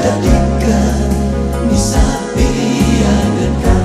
jadikan misapi yang dekat.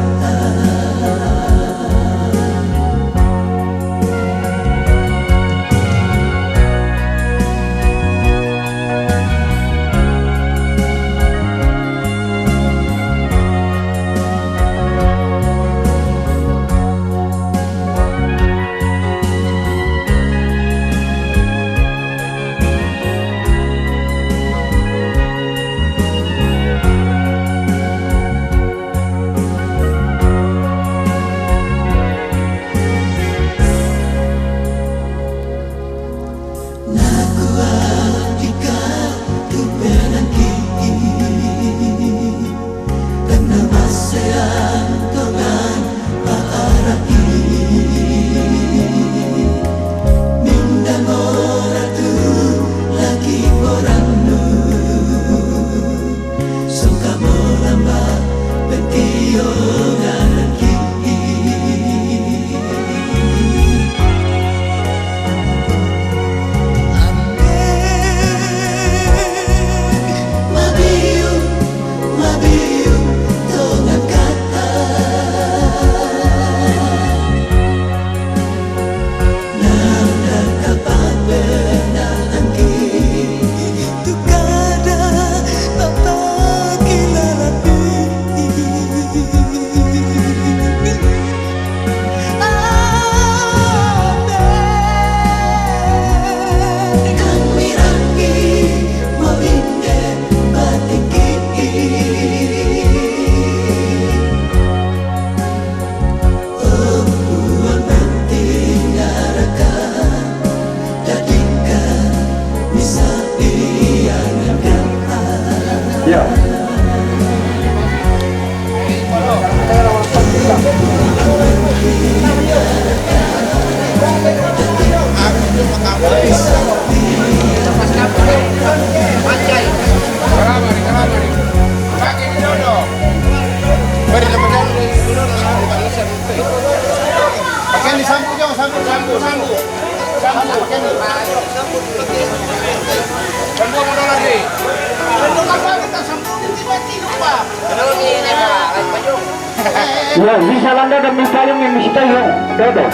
Ya, bisa landa dan misalnya yang mesti yang dodo.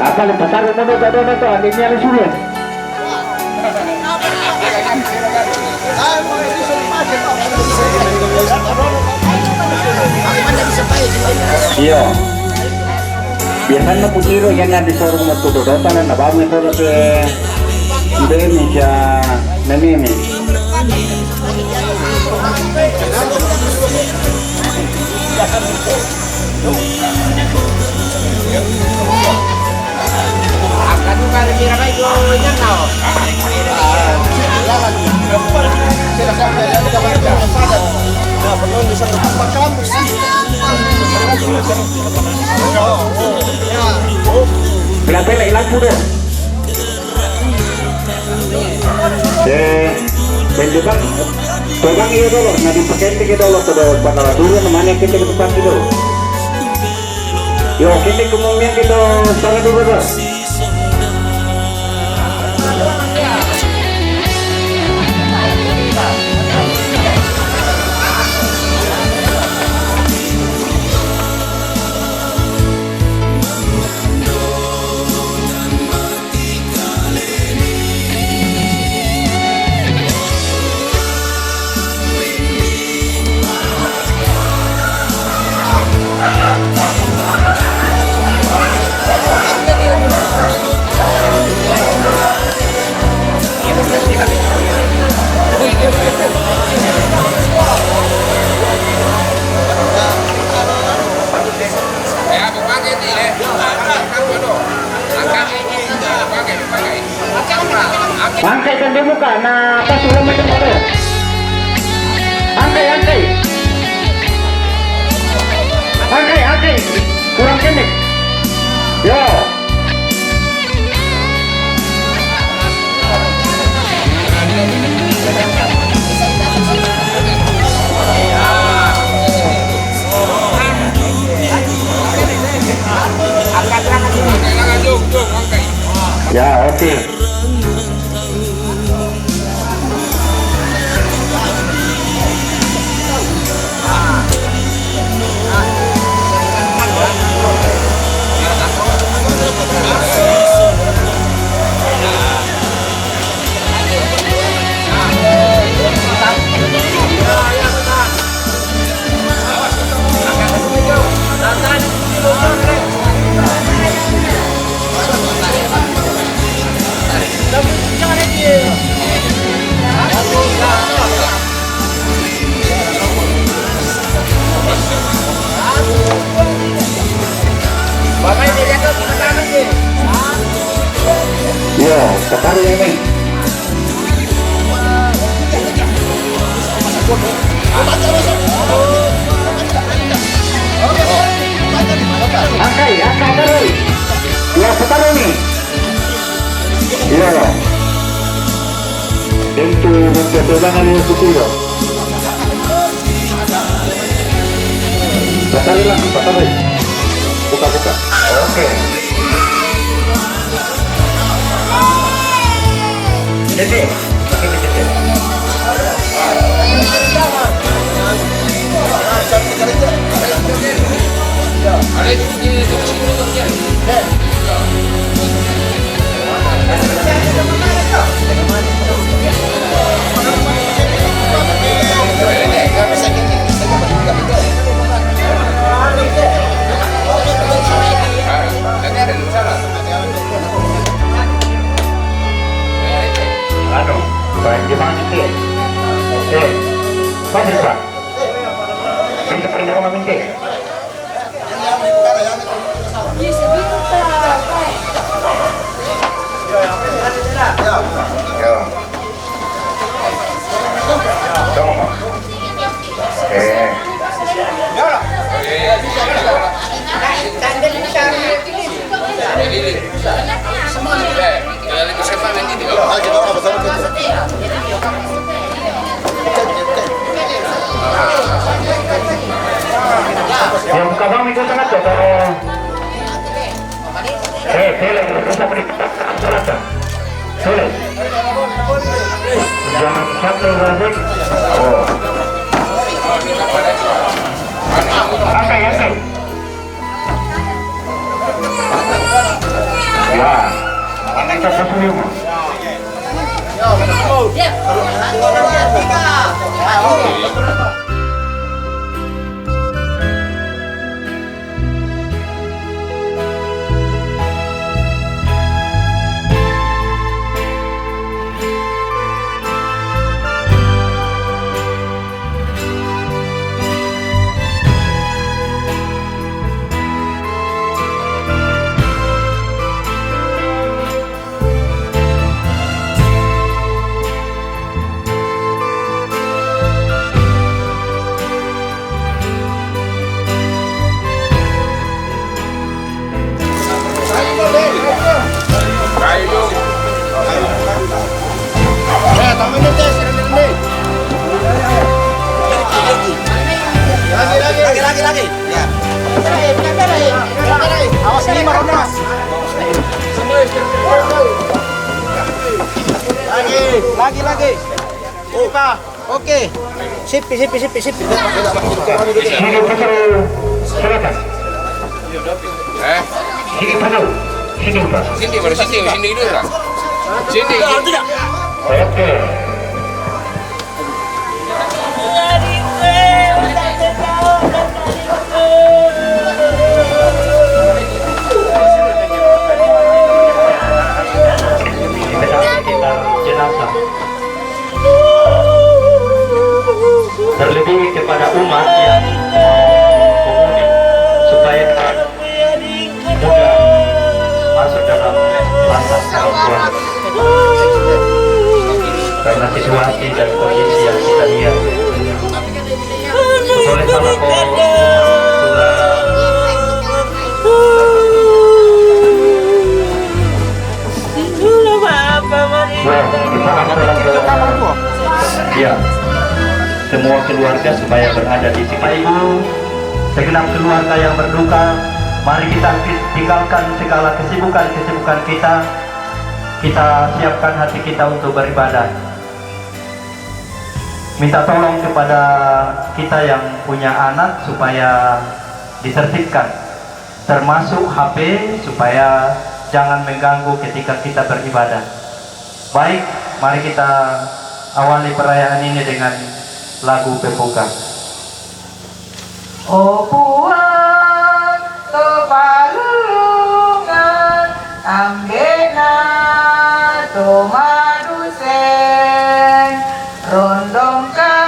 Apa le pasar mo dodo dodo to ali niya sulit. Iya. Biasanya putiro yan na di sorong mo dodo dodo na nabago ito na ke Indonesia namimi. Akan bukan mira kayo yan na. Berapa ilang puluh? Penjukan pegang itu dulu, nggak dipakai kita dulu tuh pada dulu namanya kita ke tempat itu. Yo kita kemudian kita sana dulu dulu. Angkat terus. Ya sekarang nih. Iya. Untuk keselangan yang kecil. Batalin. Buka. Oke. Jadi. Baik, gimana sih? Masih Pak? Bisa pergi sama minta? Yang buka bang itu sangat tuh kalau boleh bisa beri selatan boleh jangan satu balik angkai ya kita sesuai lagi. Ya. Awas 5 ronde, Mas. Lagi. Oke. Sip. Sini dulu, Pak. Sini. Oke. Terlebih kepada umat yang umumnya supaya mudah masuk dalam lantas Al-Quran karena situasi dan kondisi yang kita lihat boleh salah ya semua keluarga supaya berada di sini. Ibu, segenap keluarga yang berduka, mari kita tinggalkan segala kesibukan kita. Kita siapkan hati kita untuk beribadah. Minta tolong kepada kita yang punya anak supaya ditertibkan, termasuk HP supaya jangan mengganggu ketika kita beribadah. Baik, mari kita awali perayaan ini dengan lagu pembuka. Oh puan topalungan ambena tomadusen rondongka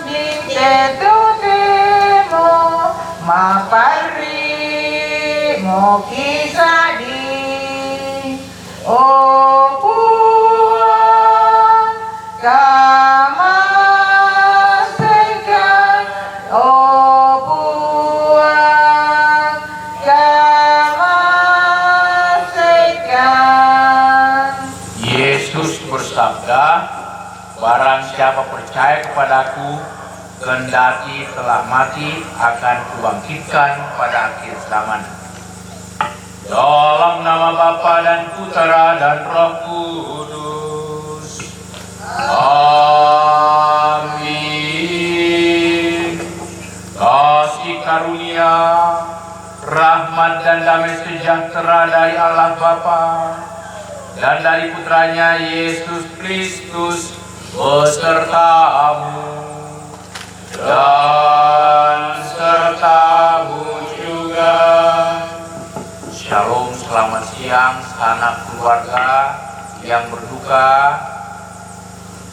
dintetutemo mapari mokisadi. Oh puan kama percaya kepadaku, kendati telah mati, akan kubangkitkan pada akhir zaman. Dalam nama Bapa dan Putera dan Roh Kudus. Amin. Kasih karunia, rahmat dan damai sejahtera dari Allah Bapa dan dari Putranya Yesus Kristus besertamu dan sertamu juga. Shalom, selamat siang sanak keluarga yang berduka,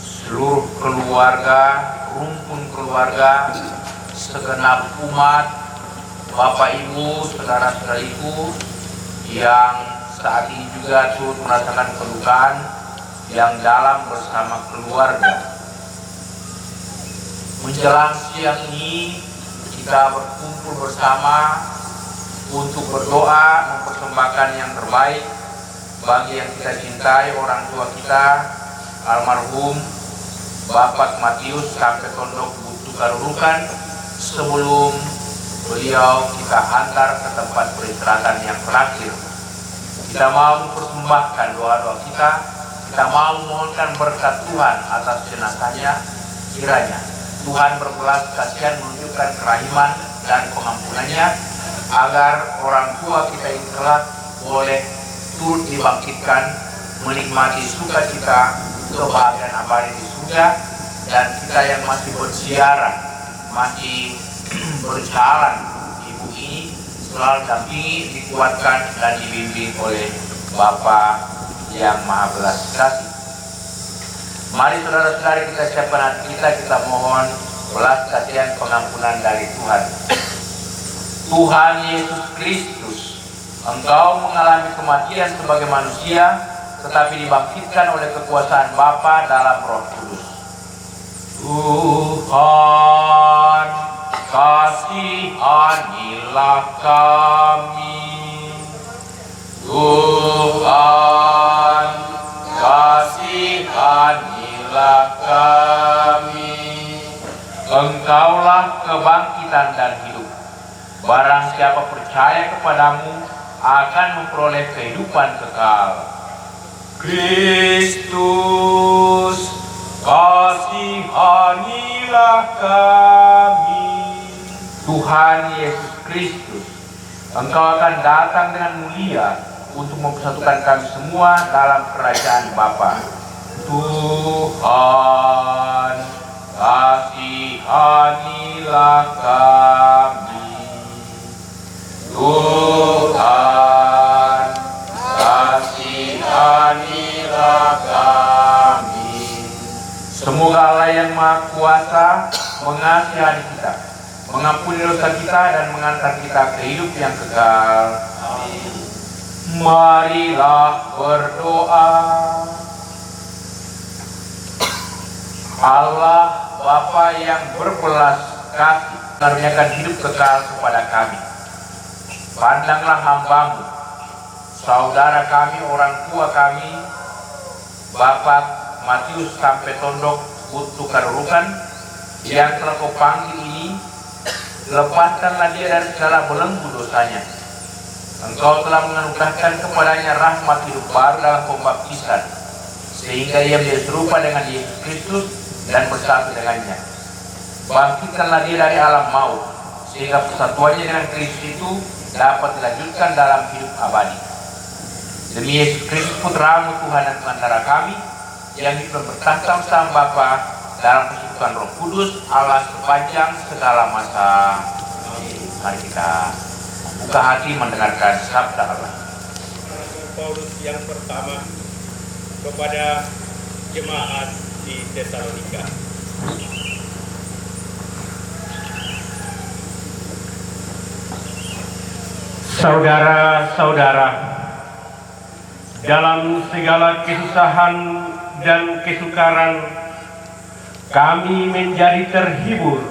seluruh keluarga, rumpun keluarga, segenap umat, Bapak Ibu, saudara-saudariku yang saat ini juga turut merasakan kedukaan yang dalam bersama keluarga. Menjelang siang ini kita berkumpul bersama untuk berdoa mempersembahkan yang terbaik bagi yang kita cintai, orang tua kita almarhum Bapak Matius sampai Tondok Butuh Karurukan, sebelum beliau kita antar ke tempat peristirahatan yang terakhir. Kita mau mempersembahkan doa-doa kita mau memohonkan berkat Tuhan atas jenazahnya. Kiranya Tuhan berbelas kasihan menunjukkan kerahiman dan pengampunannya, agar orang tua kita ini kelak boleh turut dibangkitkan, menikmati sukacita kebahagiaan abadi di surga, dan kita yang masih berziarah, masih berjalan di bumi ini, selalu dampingi, dikuatkan dan dibimbing oleh Bapa yang Maha Belas Kasih. Mari saudara-saudari kita siapkan hati kita mohon belas kasihan pengampunan dari Tuhan. Tuhan Yesus Kristus, Engkau mengalami kematian sebagai manusia, tetapi dibangkitkan oleh kekuasaan Bapa dalam Roh Kudus. Tuhan, kasihanilah kami. Tuhan, kasihanilah kami. Engkaulah kebangkitan dan hidup. Barang siapa percaya kepadamu akan memperoleh kehidupan kekal. Kristus, kasihanilah kami. Tuhan Yesus Kristus, Engkau akan datang dengan mulia untuk mempersatukan kami semua dalam kerajaan Bapa. Tuhan, kasihanilah kami. Tuhan, kasihanilah kami. Semoga Allah yang Maha Kuasa mengasihani kita, mengampuni dosa kita, dan mengantar kita ke hidup yang kekal. Amin. Marilah berdoa. Allah Bapa yang berbelas kasih, karuniakan hidup kekal kepada kami. Pandanglah hamba-Mu, saudara kami, orang tua kami, Bapak Matius sampai Tondok Butuh Karurukan, yang telah Kau panggil ini. Lepaskanlah dia dari segala belenggu dosanya. Engkau telah menganugerahkan kepadanya rahmat hidup baru dalam pembaptisan, sehingga ia menjadi serupa dengan Yesus Kristus dan bersatu dengannya. Bangkitkanlah dia dari alam maut, sehingga persatuannya dengan Kristus itu dapat dilanjutkan dalam hidup abadi. Demi Yesus Kristus Putra-Mu, Tuhan dan Pengantara kami, yang hidup dan bertahta bersama Bapa dalam persekutuan Roh Kudus, Allah sepanjang segala masa. Mari kita buka hati mendengarkan sabda Allah. Paulus yang pertama kepada jemaat di Tesalonika. Saudara-saudara, dalam segala kesusahan dan kesukaran, kami menjadi terhibur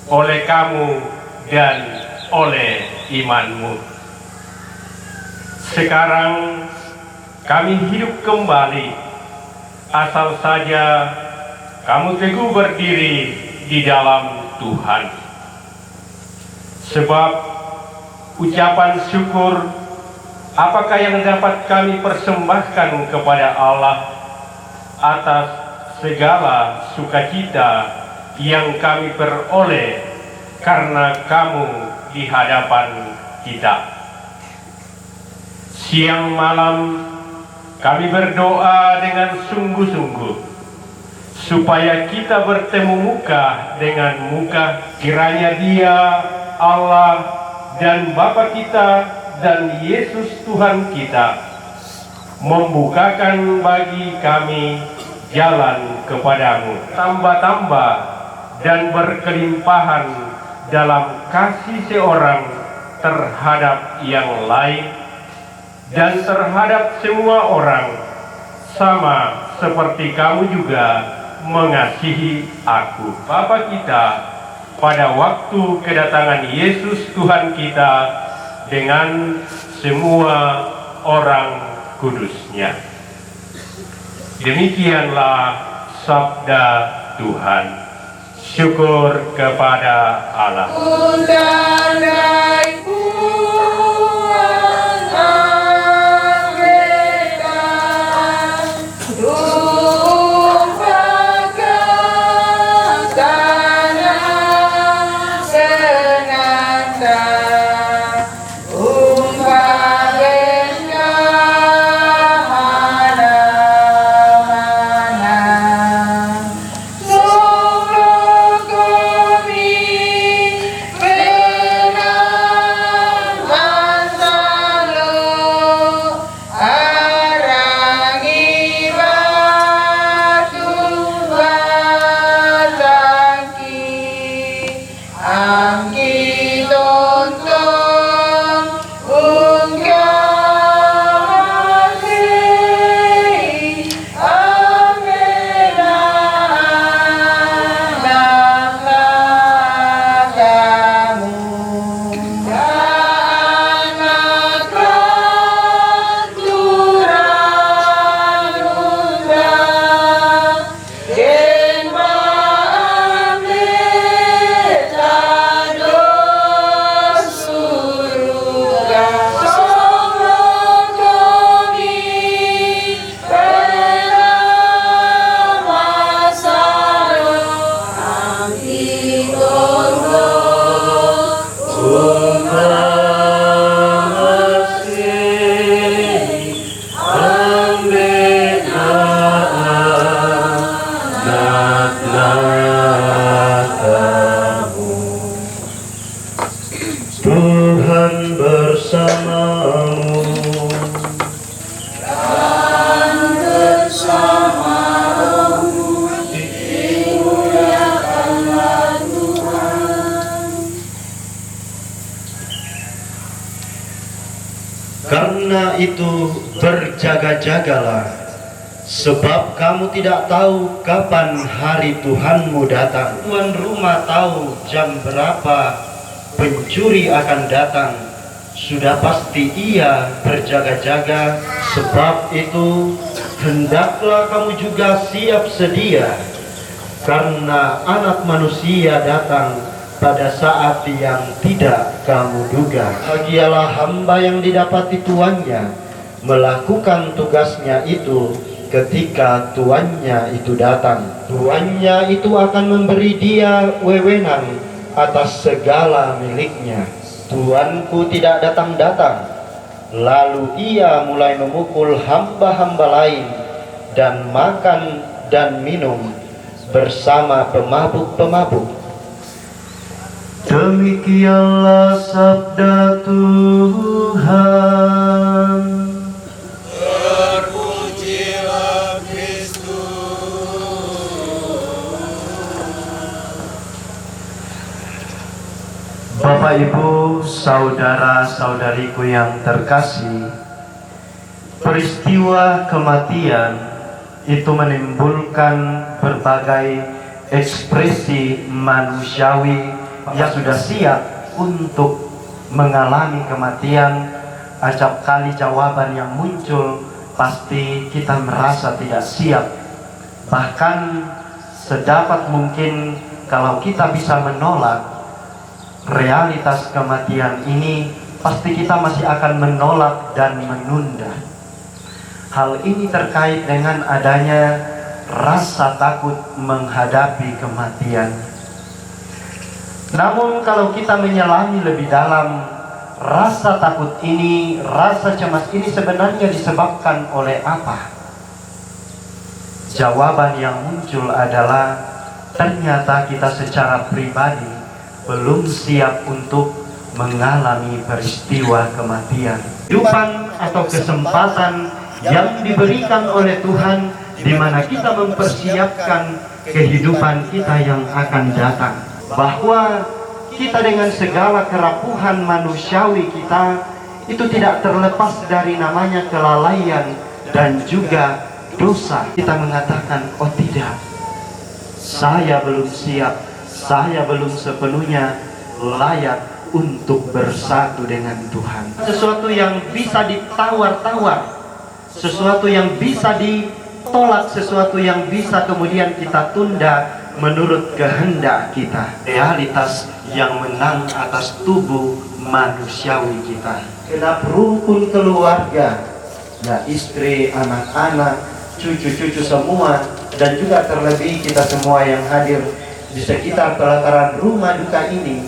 oleh kamu dan oleh iman-Mu. Sekarang kami hidup kembali, asal saja kamu teguh berdiri di dalam Tuhan. Sebab ucapan syukur apakah yang dapat kami persembahkan kepada Allah atas segala sukacita yang kami peroleh karena kamu di hadapan kita. Siang malam kami berdoa dengan sungguh-sungguh supaya kita bertemu muka dengan muka. Kiranya Dia, Allah dan Bapa kita dan Yesus Tuhan kita membukakan bagi kami jalan kepadamu, tambah-tambah dan berkelimpahan dalam kasih seorang terhadap yang lain dan terhadap semua orang, sama seperti kamu juga mengasihi aku. Bapa kita, pada waktu kedatangan Yesus Tuhan kita dengan semua orang kudusnya. Demikianlah sabda Tuhan. Syukur kepada Allah. Tuhan bersamamu. Karena itu berjaga-jagalah, sebab kamu tidak tahu kapan hari Tuhanmu datang. Tuan rumah tahu jam berapa pencuri akan datang. Sudah pasti ia berjaga-jaga. Sebab itu hendaklah kamu juga siap sedia, karena Anak Manusia datang pada saat yang tidak kamu duga. Bahagialah hamba yang didapati tuannya melakukan tugasnya itu ketika tuannya itu datang. Tuannya itu akan memberi dia wewenang atas segala miliknya. Tuanku tidak datang-datang, lalu ia mulai memukul hamba-hamba lain dan makan dan minum bersama pemabuk-pemabuk. Demikianlah sabda Tuhan. Terpujilah Kristus. Bapak, Ibu, saudara-saudariku yang terkasih, peristiwa kematian itu menimbulkan berbagai ekspresi manusiawi yang sudah siap untuk mengalami kematian. Acap kali jawaban yang muncul pasti kita merasa tidak siap. Bahkan sedapat mungkin kalau kita bisa menolak realitas kematian ini, pasti kita masih akan menolak dan menunda. Hal ini terkait dengan adanya rasa takut menghadapi kematian. Namun kalau kita menyelami lebih dalam, rasa takut ini, rasa cemas ini sebenarnya disebabkan oleh apa? Jawaban yang muncul adalah ternyata kita secara pribadi belum siap untuk mengalami peristiwa kematian. Kehidupan atau kesempatan yang diberikan oleh Tuhan, di mana kita mempersiapkan kehidupan kita yang akan datang. Bahwa kita dengan segala kerapuhan manusiawi kita itu tidak terlepas dari namanya kelalaian dan juga dosa. Kita mengatakan, oh tidak, saya belum siap, saya belum sepenuhnya layak untuk bersatu dengan Tuhan. Sesuatu yang bisa ditawar-tawar, sesuatu yang bisa ditolak, sesuatu yang bisa kemudian kita tunda menurut kehendak kita. Realitas yang menang atas tubuh manusiawi kita. Genap rumpun keluarga, ya istri, anak-anak, cucu-cucu semua, dan juga terlebih kita semua yang hadir di sekitar pelataran rumah duka ini.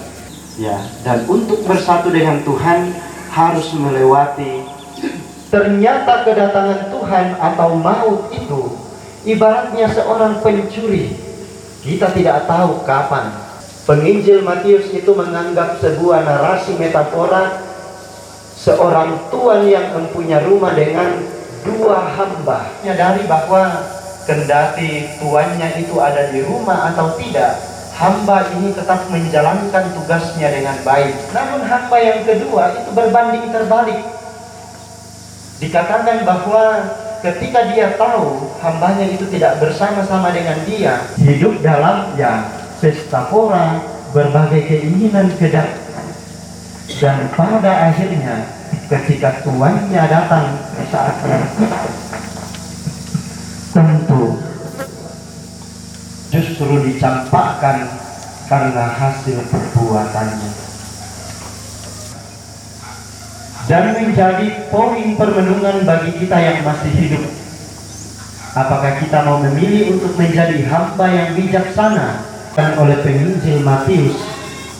Ya, dan untuk bersatu dengan Tuhan harus melewati. Ternyata kedatangan Tuhan atau maut itu ibaratnya seorang pencuri. Kita tidak tahu kapan. Penginjil Matius itu menganggap sebuah narasi metafora seorang tuan yang mempunyai rumah dengan dua hamba. Menyadari bahwa kendati tuannya itu ada di rumah atau tidak, hamba ini tetap menjalankan tugasnya dengan baik. Namun hamba yang kedua itu berbanding terbalik. Dikatakan bahwa ketika dia tahu hambanya itu tidak bersama-sama dengan dia, hidup dalam pesta pora, berbagai keinginan kedak, dan pada akhirnya ketika tuannya datang saat tentu justru dicampakkan karena hasil perbuatannya. Dan menjadi poin permenungan bagi kita yang masih hidup. Apakah kita mau memilih untuk menjadi hamba yang bijaksana? Dan oleh penginjil Matius,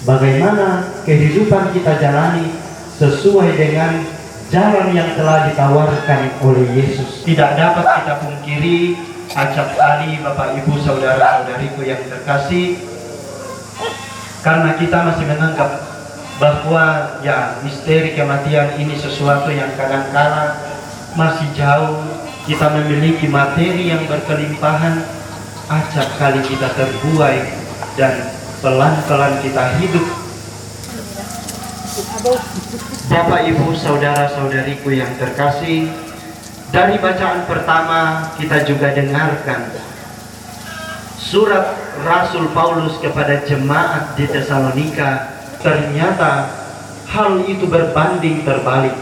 bagaimana kehidupan kita jalani sesuai dengan jalan yang telah ditawarkan oleh Yesus. Tidak dapat kita pungkiri, acap kali Bapak Ibu saudara-saudariku yang terkasih, karena kita masih menganggap bahwa misteri kematian ini sesuatu yang kadang-kala masih jauh. Kita memiliki materi yang berkelimpahan, acap kali kita terbuai dan pelan-pelan kita hidup. Bapak Ibu saudara-saudariku yang terkasih, dari bacaan pertama kita juga dengarkan surat Rasul Paulus kepada jemaat di Tesalonika. Ternyata hal itu berbanding terbalik.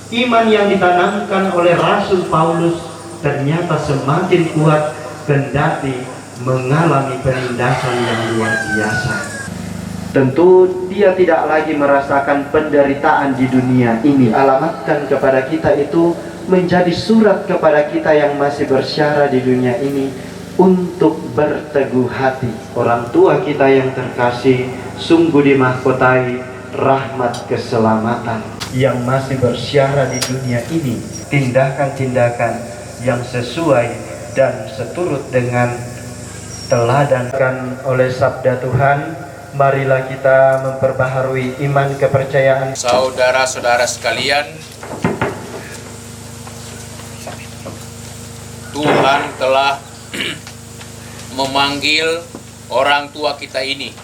Iman yang ditanamkan oleh Rasul Paulus ternyata semakin kuat kendati mengalami penindasan yang luar biasa. Tentu dia tidak lagi merasakan penderitaan di dunia ini. Alamatkan kepada kita itu menjadi surat kepada kita yang masih bersyarah di dunia ini untuk berteguh hati. Orang tua kita yang terkasih sungguh dimahkotai rahmat keselamatan. Yang masih bersyarah di dunia ini, tindakan-tindakan yang sesuai dan seturut dengan teladankan oleh sabda Tuhan. Marilah kita memperbaharui iman kepercayaan. Saudara-saudara sekalian, Tuhan telah memanggil orang tua kita ini.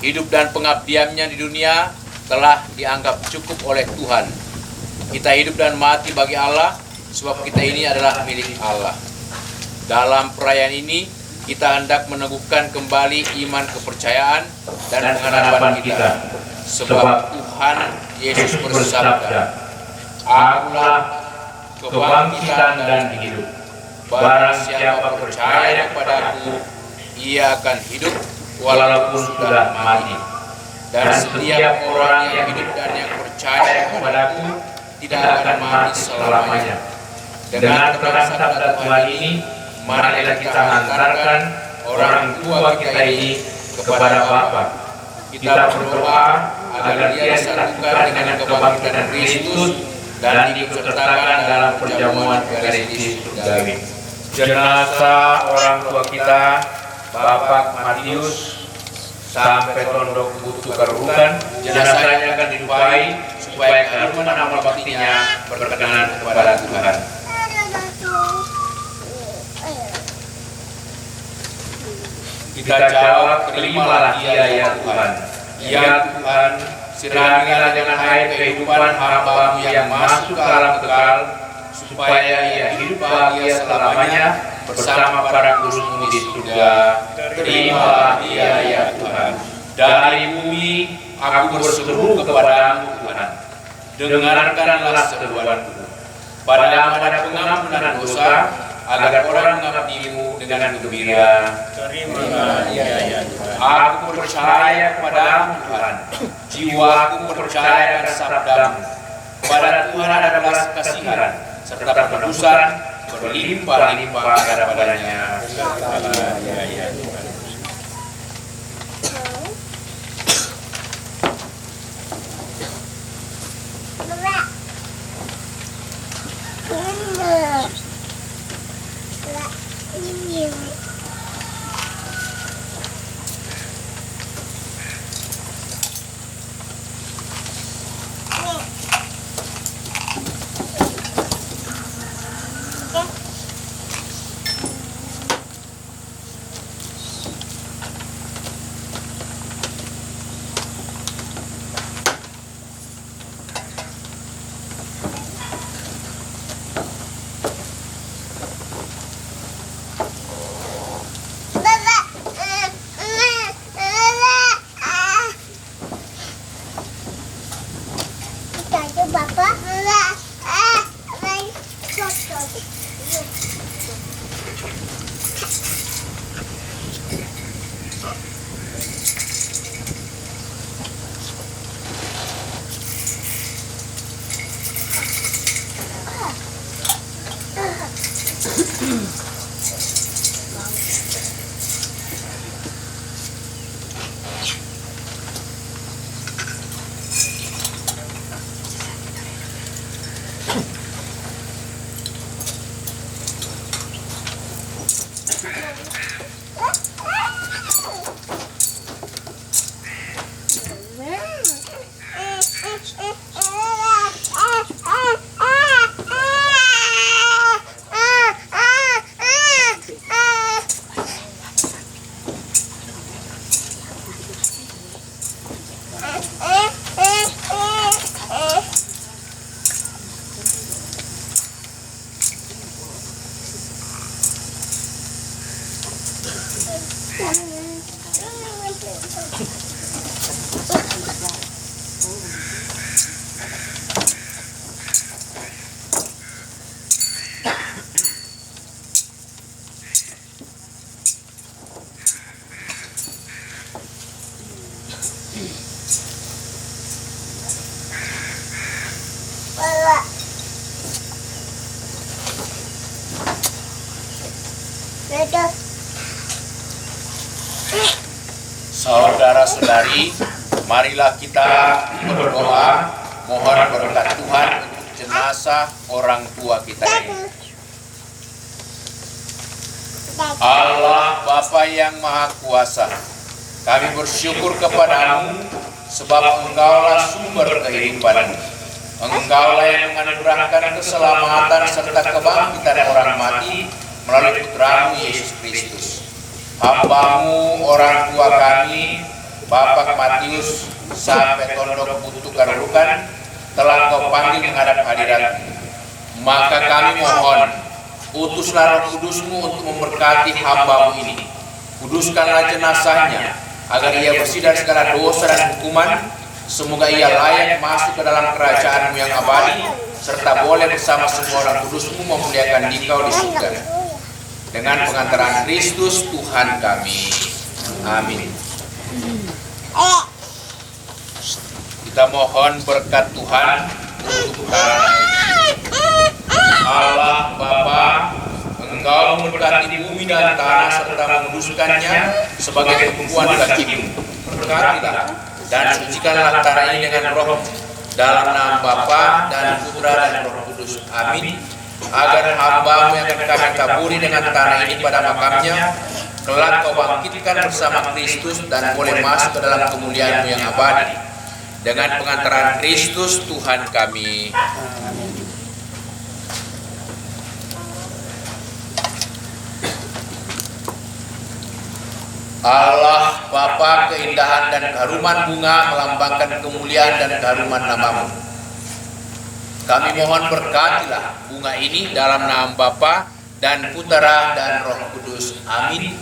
Hidup dan pengabdiannya di dunia telah dianggap cukup oleh Tuhan. Kita hidup dan mati bagi Allah, sebab kita ini adalah milik Allah. Dalam perayaan ini, kita hendak meneguhkan kembali iman kepercayaan dan pengharapan kita. Sebab Tuhan Yesus bersabda, "Akulah kebangkitan dan hidup. Barang siapa percaya kepadaku, ia akan hidup walaupun sudah mati. Dan setiap orang yang hidup dan yang percaya kepadaku tidak akan mati selamanya. Dengan terang sabda Tuhan ini, marilah kita hantarkan orang tua kita ini kepada Bapa. Kita berdoa agar dia disatukan dengan kebangkitan Kristus dan diikutsertakan dalam perjamuan Eucharistis surgawi. Jenazah orang tua kita, Bapak Matius, sampai Tondok Butuh Karurukan, jenazahnya akan didupai supaya karunia amal baktinya berkenan kepada Tuhan. Kita jawab, terimalah dia ya Tuhan. Ya Tuhan, siramilah dengan air kehidupan hamba-Mu yang masuk ke alam kekal, supaya ia hidup bahagia selamanya bersama para kudus-Mu di surga. Terimalah dia ya Tuhan. Dari bumi aku berseru kepadamu Tuhan. Dengarkanlah seruanku. Pada pengampunan dosa, agar orang mengabdi-Mu dengan gembira. Terimalah dia ya Tuhan. Aku percaya kepadamu Tuhan. Jiwaku percaya pada sabda-Mu. Pada Tuhan ada belas kasihan serta penebusan berlimpah-limpah daripadanya. Terimalah dia ya Tuhan. Saudara-saudari, marilah kita berdoa mohon berkat Tuhan untuk jenazah orang tua kita ini. Allah Bapa yang Maha Kuasa, kami bersyukur kepadamu sebab Engkaulah sumber kehidupan. Engkaulah yang menganugerahkan keselamatan serta kebangkitan orang mati melalui Putra-Mu Yesus Kristus. Hamba-Mu orang tua kami, Bapak Matius sampai Tondok Butuh Karurukan telah Kau panggil menghadap hadirat-Mu. Maka kami mohon, utuslah Roh Kudus-Mu untuk memberkati hamba-Mu ini. Kuduskanlah jenazahnya, agar ia bersih dari segala dosa dan hukuman. Semoga ia layak masuk ke dalam kerajaan-Mu yang abadi, serta boleh bersama semua orang kudus-Mu memuliakan Dikau di surga. dengan pengantaran Kristus Tuhan kami. Amin. Kita mohon berkat Tuhan untuk tanah ini. Allah Bapa, Engkau memberkati bumi dan tanah serta menguduskannya sebagai tumpuan kaki-Mu. Berkatilah dan sucikanlah tanah ini dengan roh dalam nama Bapa dan Putra dan Roh Kudus. Amin. Agar hamba-Mu yang akan kami taburi dengan tanah ini pada makamnya, kelak Kau bangkitkan bersama Kristus dan boleh masuk ke dalam kemuliaan-Mu yang abadi. Dengan pengantaran Kristus Tuhan kami. Allah Bapa, keindahan dan keharuman bunga melambangkan kemuliaan dan keharuman nama-Mu. Kami mohon berkatilah bunga ini dalam nama Bapa dan Putra dan Roh Kudus. Amin.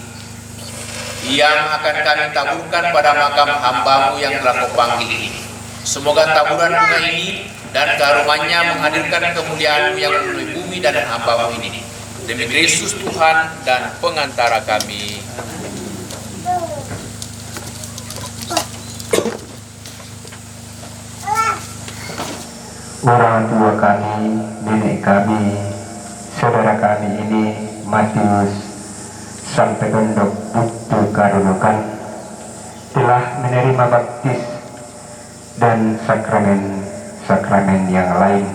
Yang akan kami taburkan pada makam hamba-Mu yang telah Kau panggil ini. Semoga taburan bunga ini dan keharumannya menghadirkan kemuliaan-Mu yang memenuhi bumi dan hamba-Mu ini. Demi Kristus Tuhan dan pengantara kami. Orang tua kami, nenek kami, saudara kami ini, Matius, sang pegondok Buktu Karunukan, telah menerima baptis dan sakramen yang lain.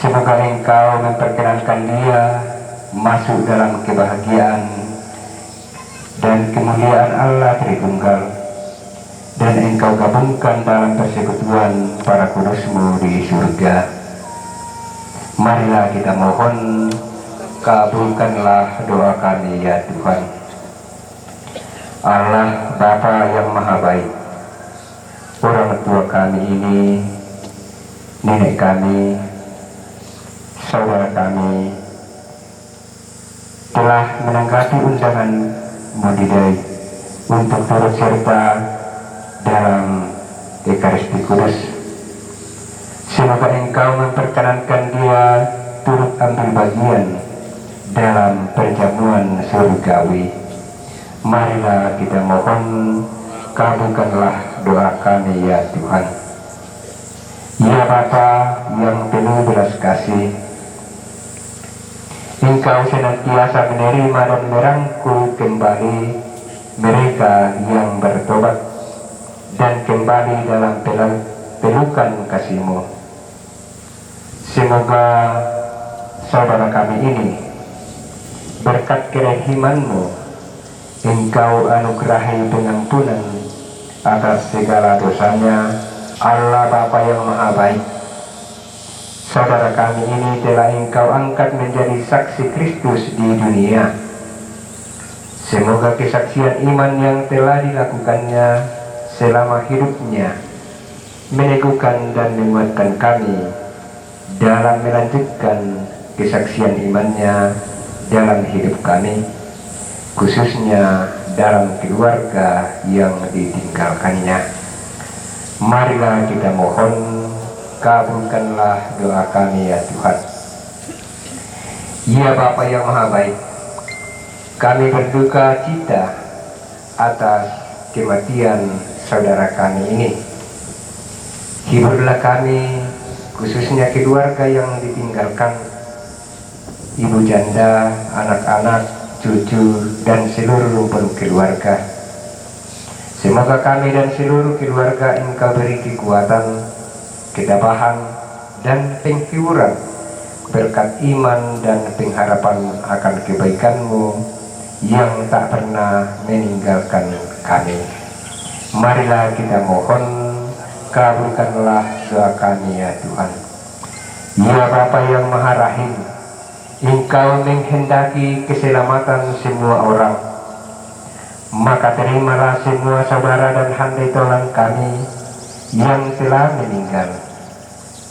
Semoga Engkau memperkenankan dia masuk dalam kebahagiaan dan kemuliaan Allah Tritunggal, dan Engkau gabungkan dalam persekutuan para kudus-Mu di surga. Marilah kita mohon, kabulkanlah doa kami ya Tuhan. Allah Bapa yang Maha Baik, orang tua kami ini, nenek kami, saudara kami, telah menanggapi undangan Mudidai untuk turut serta dalam Ekaristi Kudus. Semoga Engkau memperkenankan dia turut ambil bagian dalam perjamuan surgawi. Marilah kita mohon, kabulkanlah doa kami ya Tuhan. Ya Bapa yang penuh belas kasih, Engkau senantiasa menerima dan merangkul kembali mereka yang bertobat dan kembali dalam pelukan kasih-Mu. Semoga saudara kami ini, berkat kerahiman-Mu, Engkau anugerahi pengampunan atas segala dosanya. Allah Bapa yang Maha Baik, saudara kami ini telah Engkau angkat menjadi saksi Kristus di dunia. Semoga kesaksian iman yang telah dilakukannya selama hidupnya meneguhkan dan menguatkan kami dalam melanjutkan kesaksian imannya dalam hidup kami, khususnya dalam keluarga yang ditinggalkannya. Marilah kita mohon, kabulkanlah doa kami ya Tuhan. Ya Bapa yang Maha Baik, kami berduka cita atas kematian saudara kami ini. Hiburlah kami, khususnya keluarga yang ditinggalkan, ibu janda, anak-anak, cucu, dan seluruh rumpun keluarga. Semoga kami dan seluruh keluarga Engkau beri kekuatan, ketabahan, dan penghiburan berkat iman dan pengharapan akan kebaikan-Mu yang tak pernah meninggalkan kami. Marilah kita mohon, kabulkanlah doa kami ya Tuhan. Ya Bapa yang Maha Rahim, Engkau menghendaki keselamatan semua orang, maka terimalah semua saudara dan handai tolan kami yang telah meninggal.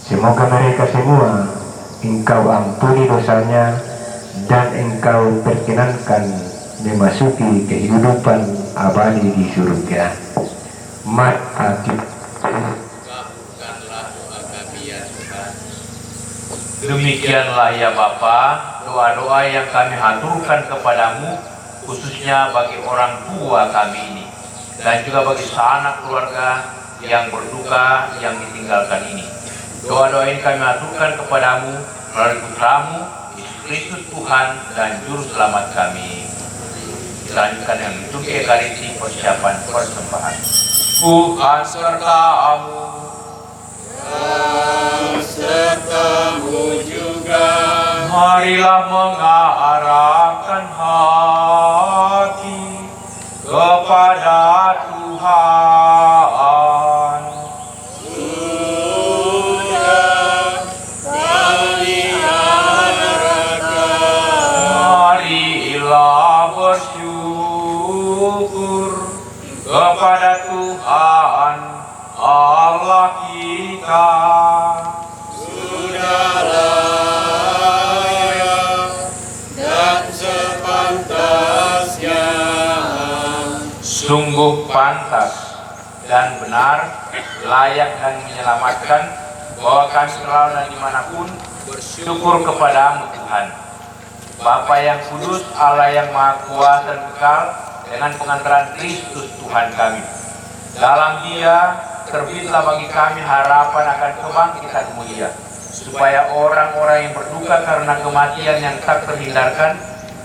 Semoga mereka semua Engkau ampuni dosanya dan Engkau perkenankan memasuki kehidupan abadi di surga. Mari Kabulkanlah doa kami ya Tuhan. Demikianlah ya Bapa, doa-doa yang kami haturkan kepadamu, khususnya bagi orang tua kami ini, dan juga bagi sanak keluarga yang berduka yang ditinggalkan ini. Doa-doa ini kami haturkan kepadamu melalui putramu, Yesus Kristus Tuhan dan Juru Selamat kami. Dilanjutkan yang liturgi Ekaristi persiapan persembahan. Tuhan sertamu. Sertamu juga. Marilah mengarahkan hati kepada Tuhan. Sudah kami arahkan. Marilah bersyukur kepada Tuhan Allah kita. Sudah layak dan sepantasnya. Sungguh pantas dan benar, layak dan menyelamatkan, bahwa kami selalu dan dimanapun bersyukur kepadamu Tuhan, Bapa yang kudus, Allah yang maha kuasa dan kekal, dengan pengantaran Kristus Tuhan kami. Dalam Dia terbitlah bagi kami harapan akan kebangkitan mulia, supaya orang-orang yang berduka karena kematian yang tak terhindarkan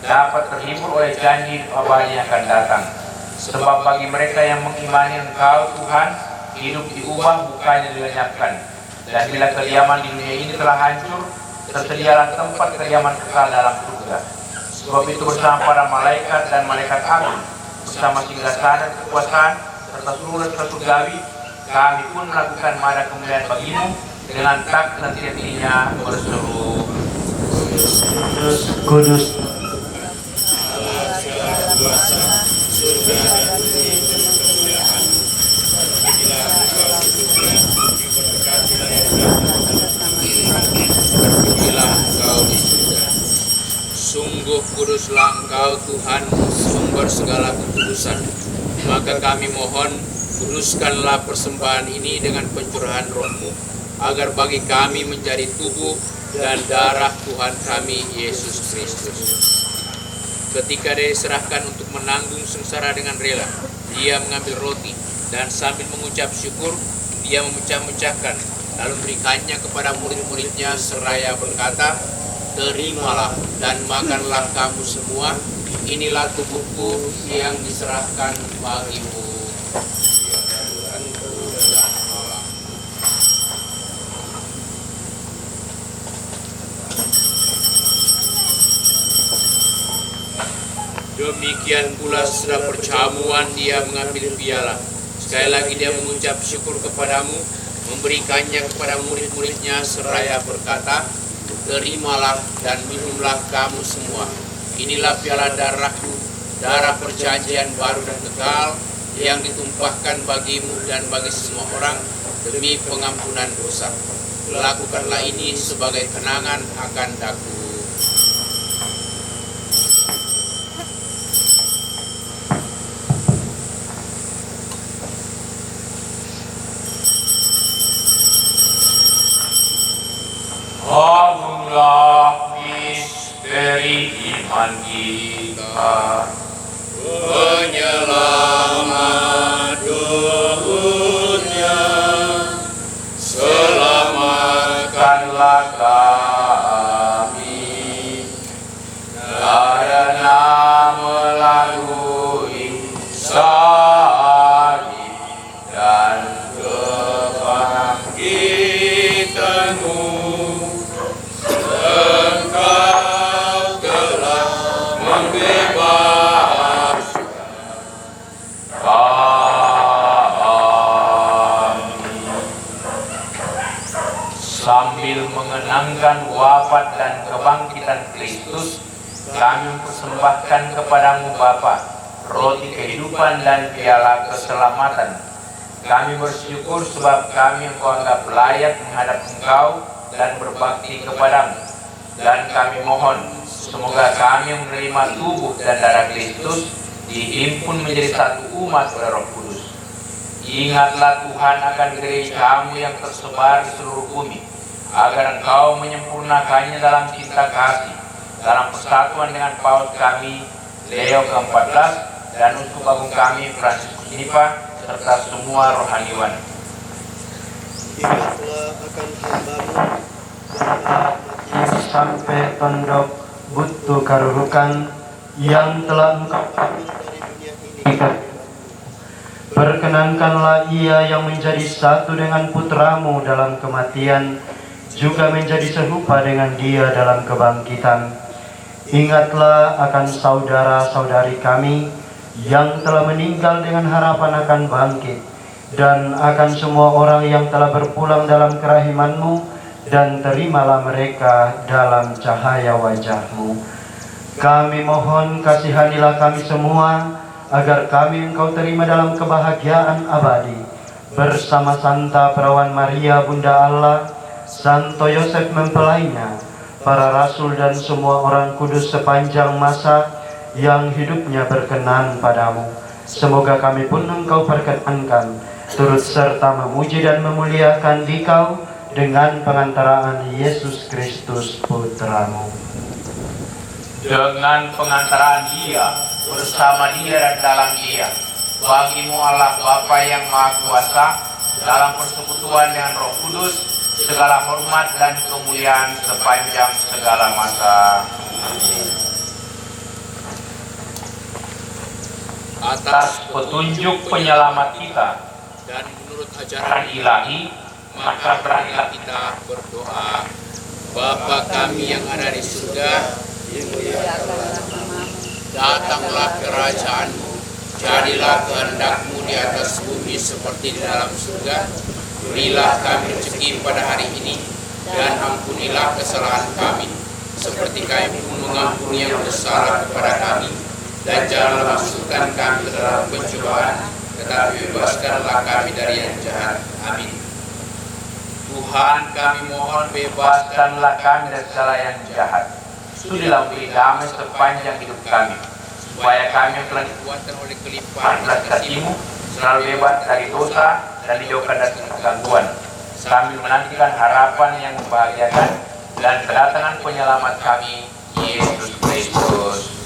dapat terhibur oleh janji abadi yang akan datang. Sebab bagi mereka yang mengimani Engkau Tuhan, hidup diubah bukannya dilenyapkan. Dan bila kediaman di dunia ini telah hancur, tersedialah tempat kediaman kekal dalam surga. Sebab itu bersama para malaikat dan malaikat agung, bersama singgasana dan kekuasaan serta seluruh surgawi, kami pun melakukan mada kemuliaan bagimu dengan tak henti-hentinya berseru, Kudus, Kudus. Terpujilah Engkau di surga. Sungguh kuduslah Engkau Tuhan, sumber segala kekudusan. Maka kami mohon, kuduskanlah persembahan ini dengan pencurahan Roh-Mu, agar bagi kami menjadi tubuh dan darah Tuhan kami Yesus Kristus. Ketika Dia diserahkan untuk menanggung sengsara dengan rela, Dia mengambil roti dan sambil mengucap syukur, Dia memecah-mecahkan, lalu memberikannya kepada murid-muridnya seraya berkata, "Terimalah dan makanlah kamu semua, inilah tubuhku yang diserahkan bagimu." Demikian pula setelah perjamuan Dia mengambil piala. Sekali lagi Dia mengucap syukur kepadamu, memberikannya kepada murid-muridnya seraya berkata, "Terimalah dan minumlah kamu semua. Inilah piala darahku, darah perjanjian baru dan kekal, yang ditumpahkan bagimu dan bagi semua orang demi pengampunan dosa. Lakukanlah ini sebagai kenangan akan daku." Bangunlah misteri iman kita. Penyelamat dunia, selamatkanlah kami karena melalui salib dan kebangkitan-Mu Engkau telah membebaskan kami. Sambil mengenangkan wafat dan kebangkitan Kristus, kami mempersembahkan kepadamu Bapa roti kehidupan dan piala keselamatan. Kami bersyukur sebab kami Engkau anggap layak menghadap Engkau dan berbakti kepadamu. Dan kami mohon, semoga kami menerima tubuh dan darah Kristus dihimpun menjadi satu umat oleh Roh Kudus. Ingatlah Tuhan akan gereja-Mu yang tersebar di seluruh bumi, agar Engkau menyempurnakannya dalam cinta kasih, dalam persatuan dengan Paus kami, Leo ke-14, dan Uskup Agung kami, Fransiskus Nipa, serta semua rohaniwan. Ingatlah akan hambamu sampai tondok butuh karurukan yang telah Engkau dari dunia ini. perkenankanlah ia yang menjadi satu dengan putramu dalam kematian juga menjadi serupa dengan dia dalam kebangkitan. Ingatlah akan saudara-saudari kami yang telah meninggal dengan harapan akan bangkit, dan akan semua orang yang telah berpulang dalam kerahiman-Mu, dan terimalah mereka dalam cahaya wajah-Mu. Kami mohon kasihanilah kami semua, agar kami Engkau terima dalam kebahagiaan abadi, bersama Santa Perawan Maria Bunda Allah, Santo Yosef mempelainya, para rasul dan semua orang kudus sepanjang masa yang hidupnya berkenan padamu. Semoga kami pun Engkau perkenankan, turut serta memuji dan memuliakan Dikau dengan pengantaraan Yesus Kristus Putramu. Dengan pengantaraan Dia, bersama Dia dan dalam Dia, bagi-Mu Allah Bapa yang Maha Kuasa, dalam persekutuan dengan Roh Kudus, segala hormat dan kemuliaan sepanjang segala masa. Atas petunjuk penyelamat kita dan menurut ajaran ilahi, maka beranilah kita berdoa. Bapa kami yang ada di surga, datanglah kerajaan-Mu, jadilah kehendak-Mu di atas bumi seperti di dalam surga. Berilah kami rezeki pada hari ini, dan ampunilah kesalahan kami, seperti kami pun mengampuni yang bersalah kepada kami. Dan janganlah masukkan kami ke dalam pencobaan, tetapi bebaskanlah kami dari yang jahat. Amin. Tuhan, kami mohon bebaskanlah kami dari segala yang jahat. Sudilah beri damai sepanjang hidup kami, supaya kami yang telah dikuatkan oleh kelimpahan kasih-Mu selalu bebas dari dosa dan dijauhkan dari gangguan, sambil menantikan harapan yang membahagiakan dan kedatangan penyelamat kami, Yesus Kristus.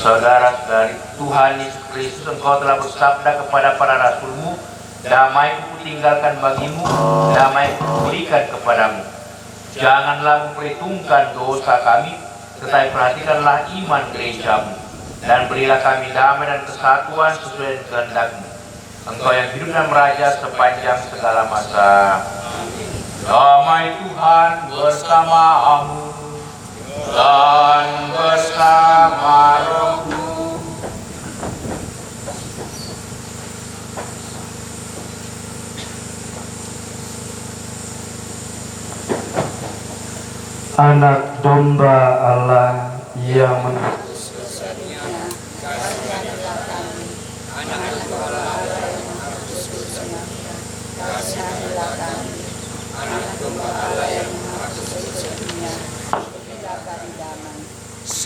Saudara-saudari Tuhan Yesus Kristus, Engkau telah bersabda kepada para rasul-Mu, damai Ku tinggalkan bagi-Mu, damai Ku berikan kepadamu. Janganlah memperhitungkan dosa kami, tetapi perhatikanlah iman gereja-Mu, dan berilah kami damai dan kesatuan sesuai dengan kehendak-Mu. Engkau yang hidup dan meraja sepanjang segala masa. Damai Tuhan bersamamu dan bersama rohmu. Anak domba Allah yang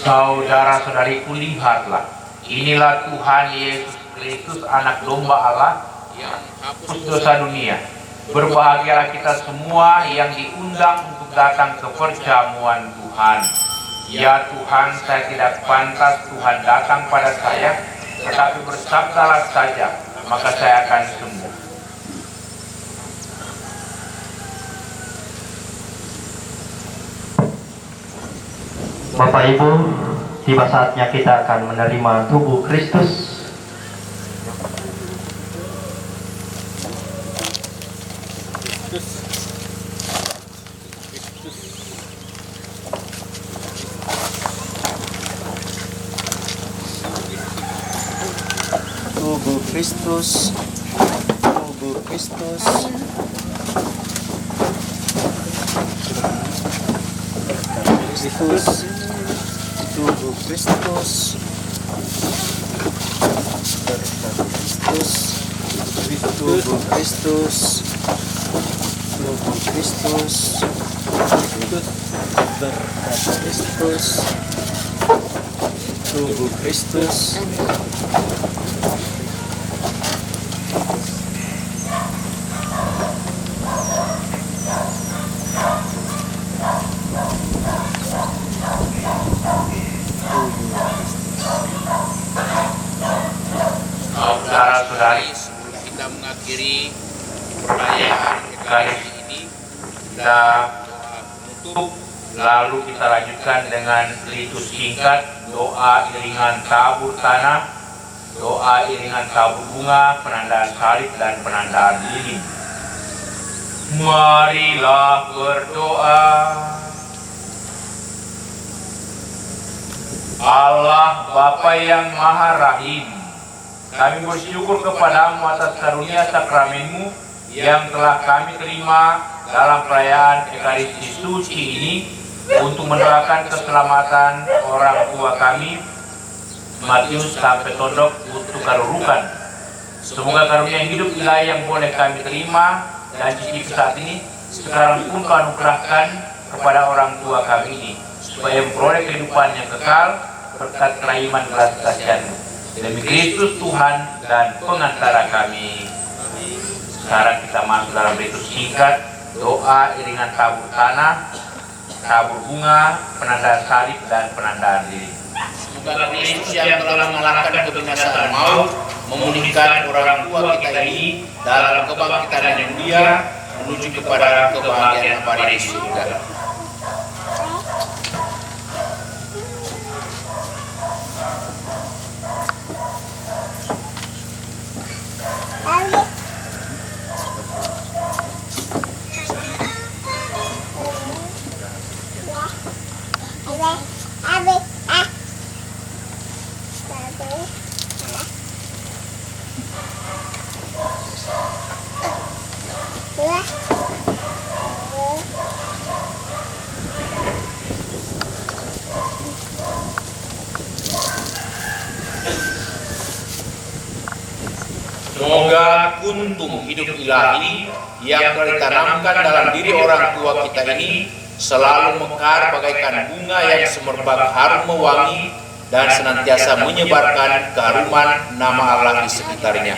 Saudara-saudariku, lihatlah, inilah Tuhan Yesus Kristus, anak domba Allah yang menghapus dosa dunia. Berbahagialah kita semua yang diundang untuk datang ke perjamuan Tuhan. Ya Tuhan, saya tidak pantas Tuhan datang pada saya, tetapi bersabdalah saja, maka saya akan sembuh. Bapak Ibu, tiba saatnya kita akan menerima tubuh Kristus. Tubuh Kristus, tubuh Kristus. Kristus, tubuh Kristus, tubuh Kristus, tubuh Kristus, berkat Kristus, tubuh Kristus. Mari sebelum kita mengakhiri perayaan Ekaristi ini, kita doa penutup, lalu kita lanjutkan dengan litus singkat, doa iringan tabur tanah, doa iringan tabur bunga, penandaan salib dan penandaan lilin. Marilah berdoa. Allah Bapa yang Maha Rahim, kami bersyukur kepadamu atas karunia sakramenmu yang telah kami terima dalam perayaan Ekaristi Suci ini untuk mendoakan keselamatan orang tua kami, Matius sampai Tondok Butuh Karurukan. Semoga karunia hidup ilahi yang boleh kami terima dan cicipi saat ini, sekarang pun kau anugerahkan kepada orang tua kami ini, supaya memperoleh kehidupan yang kekal berkat kerahiman belas kasihan-Mu. Demi Kristus Tuhan dan pengantara kami. Sekarang kita masuk dalam ritus singkat, doa iringan tabur tanah, tabur bunga, penandaan salib dan penandaan lilin. Semoga Kristus yang telah mengalahkan kebinasaan maut memulihkan orang tua kita ini dalam kebangkitan yang mulia menuju kepada kebahagiaan abadi di surga. Semoga kuntum hidup ilahi yang telah ditanamkan dalam diri orang tua kita ini selalu mekar bagaikan bunga yang semerbak harum mewangi dan senantiasa menyebarkan keharuman nama Allah di sekitarnya.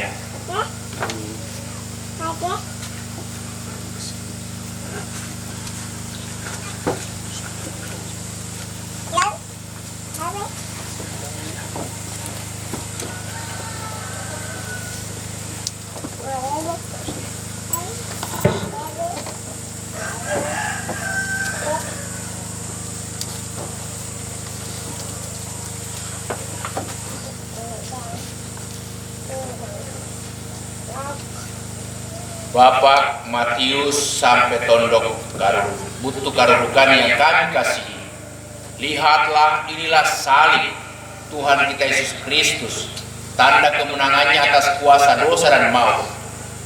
Bapak Matius sampai Tondok Butuh Karurukan yang kami kasihi, lihatlah inilah salib Tuhan kita Yesus Kristus, tanda kemenangannya atas kuasa dosa dan maut.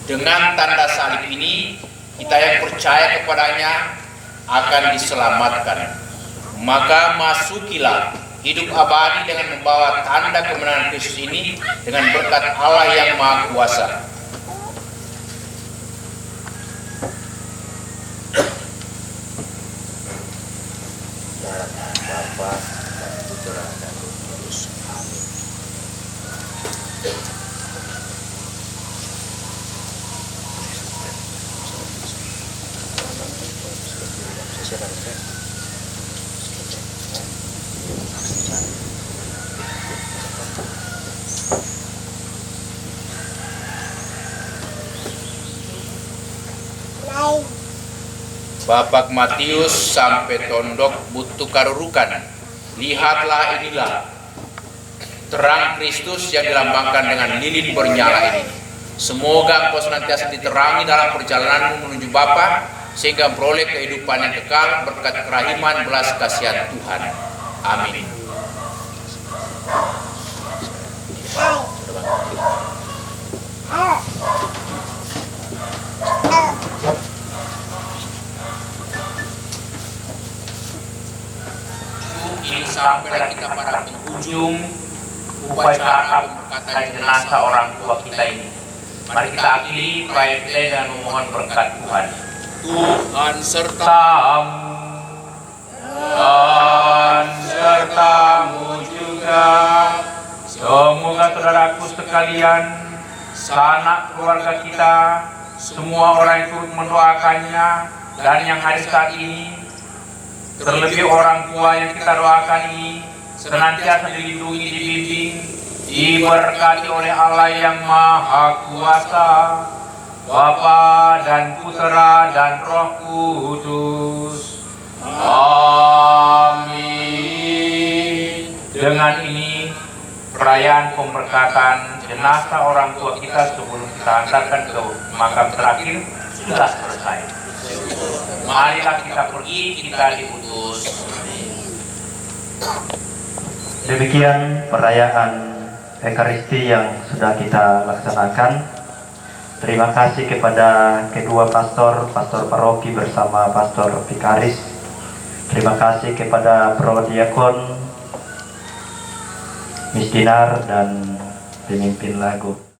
Dengan tanda salib ini, kita yang percaya kepadanya akan diselamatkan. Maka masukilah hidup abadi dengan membawa tanda kemenangan Kristus ini dengan berkat Allah yang Maha Kuasa. Bapa dan Putra dan Roh Kudus. Bapak Matius sampai Tondok Butuh Karurukan, lihatlah inilah terang Kristus yang dilambangkan dengan lilin bernyala ini. Semoga engkau senantiasa diterangi dalam perjalananmu menuju Bapa, sehingga memperoleh kehidupan yang kekal berkat kerahiman belas kasihan Tuhan. Amin. Ini sampailah kita pada penghujung upacara pemberkatan jenazah orang tua kita ini. Mari kita akhiri perayaan kita dengan memohon berkat Tuhan. Tuhan sertamu dan sertamu juga. Semoga saudaraku sekalian, sanak keluarga kita, semua orang yang turut mendoakannya dan yang hadir saat ini, terlebih orang tua yang kita doakan ini, senantiasa dilindungi, dibimbing, diberkati oleh Allah yang Maha Kuasa, Bapa dan Putera dan Roh Kudus. Amin. Dengan ini perayaan pemberkatan jenazah orang tua kita sebelum kita antarkan ke makam terakhir sudah selesai. Marilah kita pergi, kita diutus. Demikian perayaan Ekaristi yang sudah kita laksanakan. Terima kasih kepada kedua pastor paroki bersama pastor vikaris. Terima kasih kepada prodiakon, Miss Dinar dan pemimpin lagu.